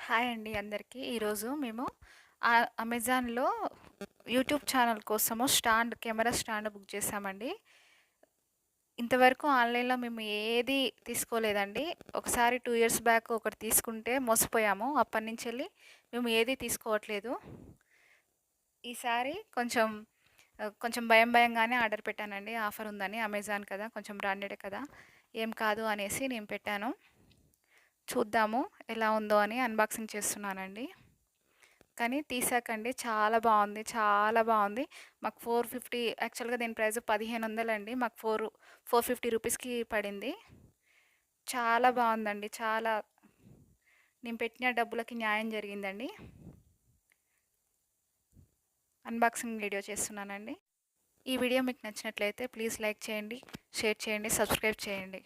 Hi అండి అందరికీ. ఈరోజు మేము అమెజాన్‌లో యూట్యూబ్ ఛానల్ కోసము కెమెరా స్టాండ్ బుక్ చేశామండి. ఇంతవరకు ఆన్‌లైన్‌లో మేము ఏది తీసుకోలేదండి. ఒకసారి 2 ఇయర్స్ బ్యాక్ ఒకటి తీసుకుంటే మోసపోయాము. అప్పటినుంచెల్లి మేము ఏది తీసుకోవట్లేదు. ఈసారి కొంచెం భయంగానే ఆర్డర్ పెట్టానండి. ఆఫర్ ఉందని, అమెజాన్ కదా, కొంచెం బ్రాండెడే కదా, ఏం కాదు అనేసి నేను పెట్టాను. చూద్దాము ఎలా ఉందో అని అన్బాక్సింగ్ చేస్తున్నానండి. కానీ తీసాకండి చాలా బాగుంది, చాలా బాగుంది. మాకు 450, యాక్చువల్గా దీని ప్రైస్ 1500 అండి. మాకు 450 రూపీస్కి పడింది. చాలా బాగుందండి. నేను పెట్టిన డబ్బులకి న్యాయం జరిగిందండి. అన్బాక్సింగ్ వీడియో చేస్తున్నానండి. ఈ వీడియో మీకు నచ్చినట్లయితే ప్లీజ్ లైక్ చేయండి, షేర్ చేయండి, సబ్స్క్రైబ్ చేయండి.